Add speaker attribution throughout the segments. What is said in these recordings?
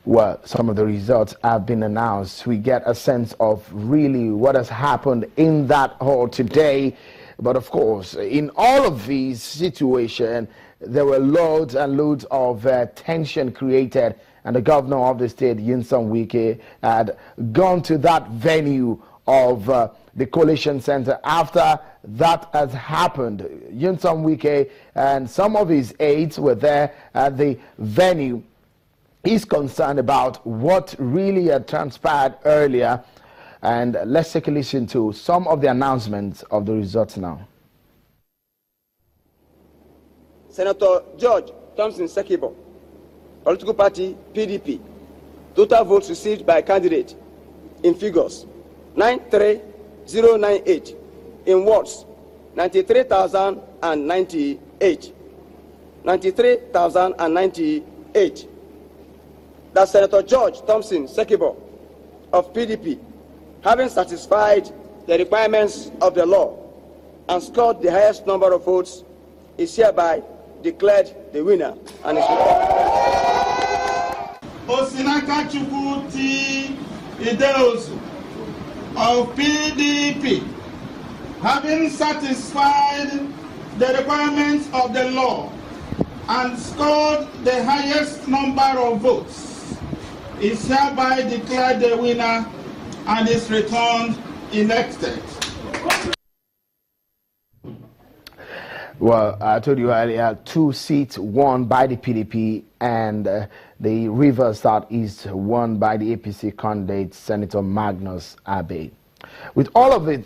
Speaker 1: well, some of the results have been announced. We get a sense of really what has happened in that hall today. But of course, in all of these situations, there were loads and loads of tension created, and the governor of the state, Nyesom Wike, had gone to that venue of the coalition center. After that has happened, Nyesom Wike and some of his aides were there at the venue. He's concerned about what really had transpired earlier, and let's take a listen to some of the announcements of the results now.
Speaker 2: Senator George Thompson Sekibo, political party PDP. Total votes received by candidate in figures 93098, in words 93,098. 93,098. That Senator George Thompson Sekibo of PDP, having satisfied the requirements of the law and scored the highest number of votes, is hereby declared the winner and is
Speaker 3: Osinaka Chukwuti Ideozu of PDP, having satisfied the requirements of the law and scored the highest number of votes, is hereby declared the winner and is returned elected.
Speaker 1: Well, I told you earlier, 2 seats won by the PDP, and the Rivers Southeast won by the APC candidate, Senator Magnus Abe. With all of the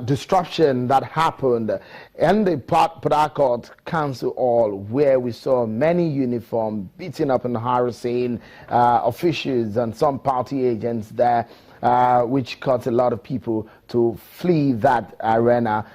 Speaker 1: disruption that happened in the Port Harcourt Council Hall, where we saw many uniforms beating up and harassing officials and some party agents there, which caused a lot of people to flee that arena.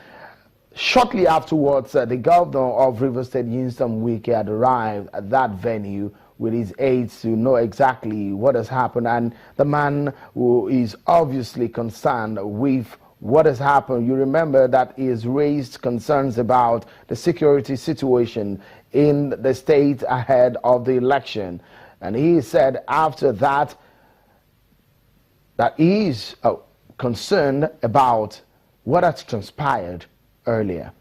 Speaker 1: Shortly afterwards, the governor of Rivers State, Nyesom Wike, had arrived at that venue with his aides to know exactly what has happened. And the man who is obviously concerned with what has happened, you remember that he has raised concerns about the security situation in the state ahead of the election. And he said after that he is concerned about what has transpired earlier.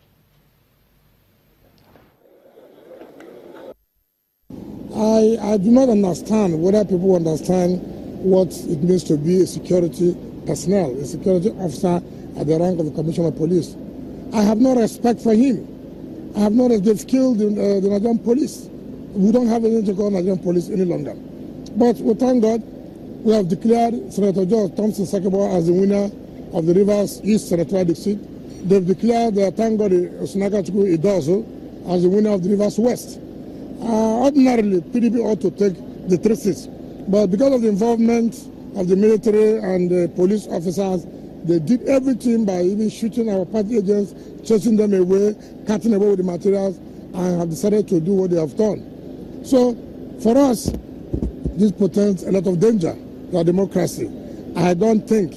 Speaker 4: I do not understand whether people understand what it means to be a security personnel, a security officer at the rank of the Commissioner of Police. I have no respect for him. I have no respect. They've killed the Nigerian police. We don't have anything to call Nigerian police any longer. But we thank God we have declared Senator George Thompson Sekibo as the winner of the Rivers East Senatorial seat. They've declared, thank God, Osinaka Chukwuti Ideozu as the winner of the Rivers West. Ordinarily, PDP ought to take the 3 seats, but because of the involvement of the military and the police officers, they did everything by even shooting our party agents, chasing them away, cutting away with the materials, and have decided to do what they have done. So, for us, this portends a lot of danger to our democracy. I don't think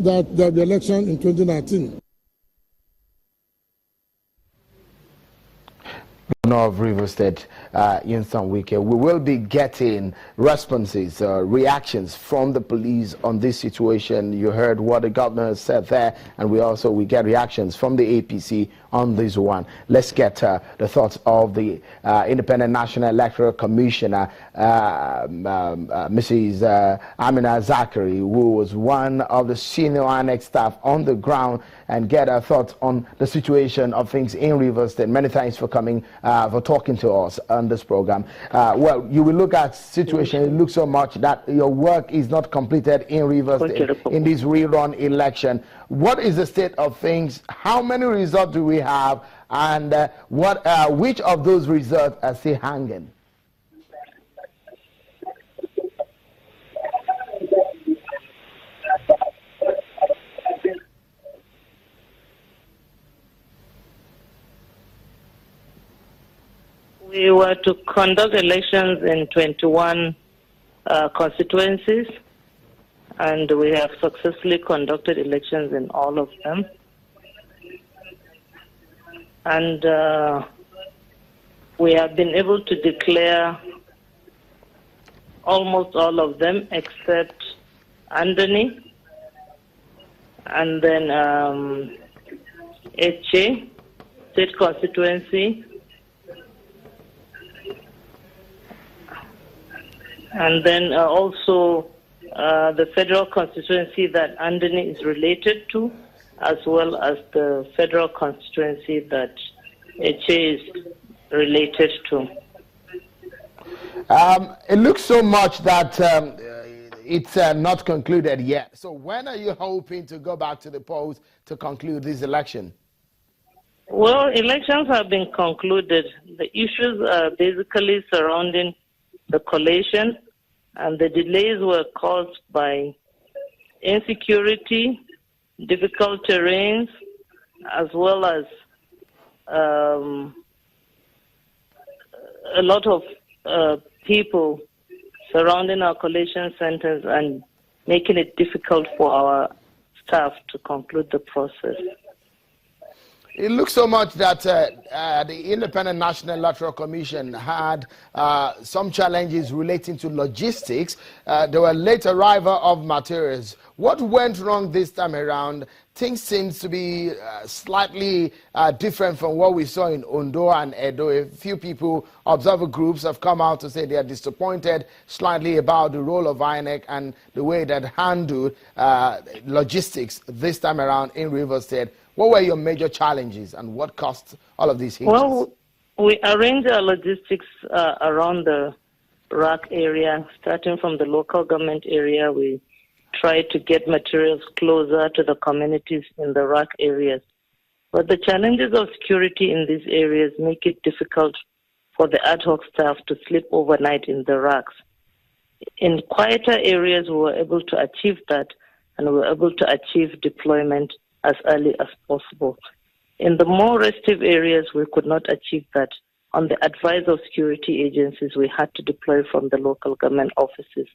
Speaker 4: that there will be election in 2019.
Speaker 1: Of Rivers State, Nyesom Wike, we will be getting responses, reactions from the police on this situation. You heard what the governor said there, and we get reactions from the APC on this one. Let's get the thoughts of the Independent National Electoral Commissioner, Mrs. Amina Zachary, who was one of the senior INEC staff on the ground, and get her thoughts on the situation of things in Rivers State. Many thanks for coming, for talking to us on this program. Well, you will look at situation. It looks so much that your work is not completed in Rivers State in this rerun election. What is the state of things? How many results do we have? And which of those results are still hanging?
Speaker 5: We were to conduct elections in 21 constituencies, and we have successfully conducted elections in all of them. And we have been able to declare almost all of them except Andoni, and then Eche, state constituency, and then also the federal constituency that Andoni is related to, as well as the federal constituency that Eche is related to.
Speaker 1: It looks so much that it's not concluded yet. So when are you hoping to go back to the polls to conclude this election?
Speaker 5: Well, elections have been concluded. The issues are basically surrounding the collation, and the delays were caused by insecurity, difficult terrains, as well as a lot of people surrounding our collation centers and making it difficult for our staff to conclude the process.
Speaker 1: It looks so much that the Independent National Electoral Commission had some challenges relating to logistics. There were late arrival of materials. What went wrong this time around? Things seem to be slightly different from what we saw in Ondo and Edo. A few people, observer groups, have come out to say they are disappointed slightly about the role of INEC and the way that handled logistics this time around in Rivers State. What were your major challenges and what caused all of these hitches?
Speaker 5: Well, we arranged our logistics around the RAC area, starting from the local government area. We tried to get materials closer to the communities in the RAC areas. But the challenges of security in these areas make it difficult for the ad hoc staff to sleep overnight in the RACs. In quieter areas, we were able to achieve that, and we were able to achieve deployment as early as possible. In the more restive areas, we could not achieve that. On the advice of security agencies, we had to deploy from the local government offices.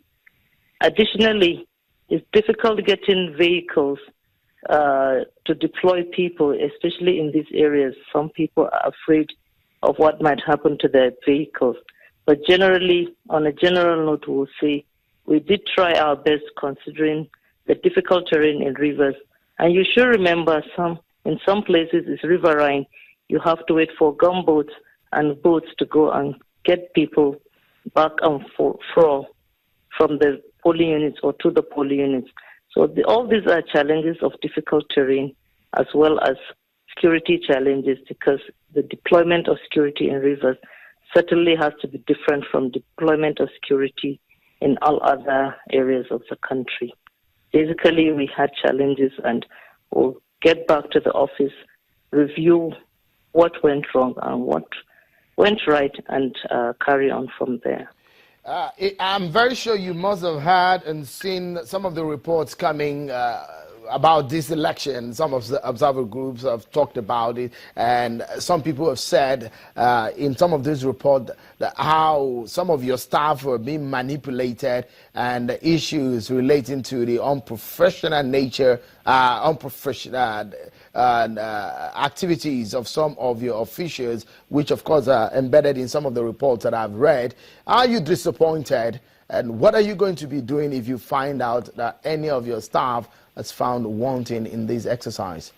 Speaker 5: Additionally, it's difficult getting vehicles to deploy people, especially in these areas. Some people are afraid of what might happen to their vehicles. But generally, on a general note, we'll say we did try our best considering the difficult terrain in rivers. And you should remember, in some places it's riverine. You have to wait for gunboats and boats to go and get people back and forth from the polling units or to the polling units. So all these are challenges of difficult terrain as well as security challenges, because the deployment of security in rivers certainly has to be different from deployment of security in all other areas of the country. Basically, we had challenges, and we'll get back to the office, review what went wrong and what went right, and carry on from there.
Speaker 1: I'm very sure you must have heard and seen some of the reports coming about this election. Some of the observer groups have talked about it, and some people have said in some of these reports that how some of your staff were being manipulated, and the issues relating to the unprofessional nature, activities of some of your officials, which of course are embedded in some of the reports that I've read. Are you disappointed? And what are you going to be doing if you find out that any of your staff is found wanting in this exercise?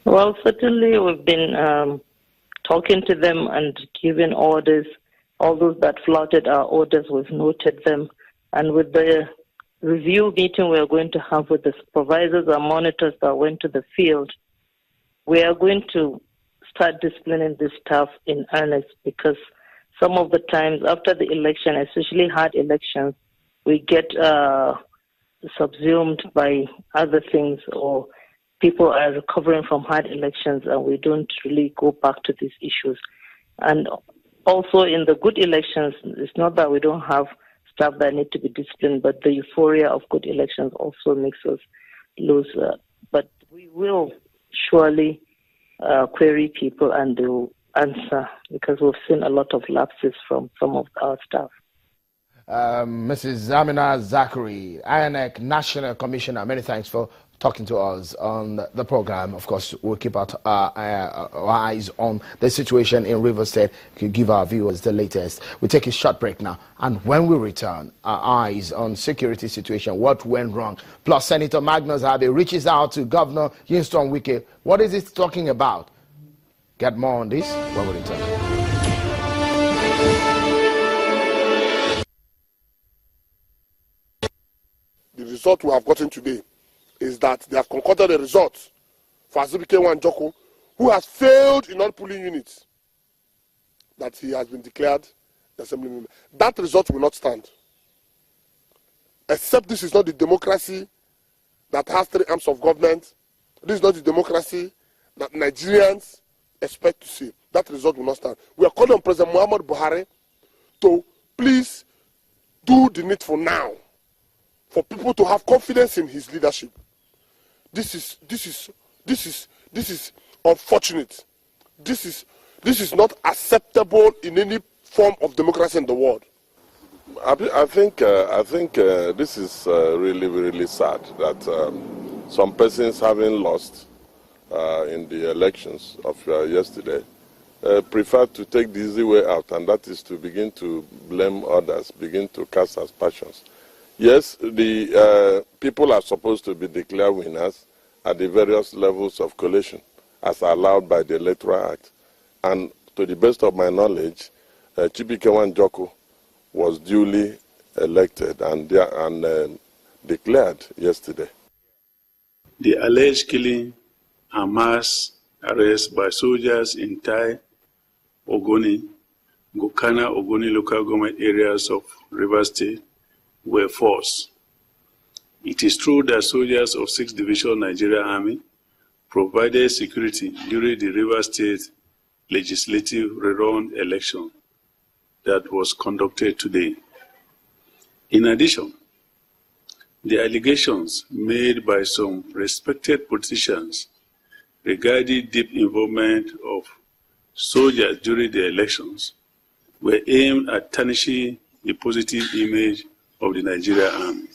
Speaker 5: Well, certainly we've been talking to them and giving orders. All those that flouted our orders, we've noted them. And with the review meeting we are going to have with the supervisors and monitors that went to the field, we are going to start disciplining this staff in earnest, because some of the times after the election, especially hard elections, we get subsumed by other things, or people are recovering from hard elections and we don't really go back to these issues. And also in the good elections, it's not that we don't have staff that need to be disciplined, but the euphoria of good elections also makes us lose. But we will surely query people and they will answer, because we've seen a lot of lapses from some of our staff.
Speaker 1: Mrs. Amina Zachary, INEC National Commissioner, many thanks for talking to us on the program. Of course, we'll keep our eyes on the situation in Rivers State. We'll give our viewers the latest. We'll take a short break now, and when we return, our eyes on security situation, what went wrong. Plus, Senator Magnus Abe reaches out to Governor Winston Wike. What is it talking about? Get more on this when we return.
Speaker 6: The result we have gotten today is that they have concocted a result for Azubike Joko, who has failed in all polling units, that he has been declared the assembly member. That result will not stand. Except this is not the democracy that has three arms of government. This is not the democracy that Nigerians expect to see. That result will not stand. We are calling on President Muhammad Buhari to please do the needful now for people to have confidence in his leadership. This is unfortunate. This is not acceptable in any form of democracy in the world.
Speaker 7: I think this is really, really sad that some persons having lost in the elections of yesterday prefer to take the easy way out, and that is to begin to blame others, begin to cast aspersions. Yes, the people are supposed to be declared winners at the various levels of collation, as allowed by the Electoral Act. And to the best of my knowledge, Chibike Joko was duly elected and declared yesterday.
Speaker 8: The alleged killing and mass arrest by soldiers in Tai, Ogoni, Gokana, Ogoni local government areas of Rivers State were false. It is true that soldiers of 6th Division Nigeria Army provided security during the Rivers State legislative rerun election that was conducted today. In addition, the allegations made by some respected politicians regarding deep involvement of soldiers during the elections were aimed at tarnishing the positive image of the Nigerian Army.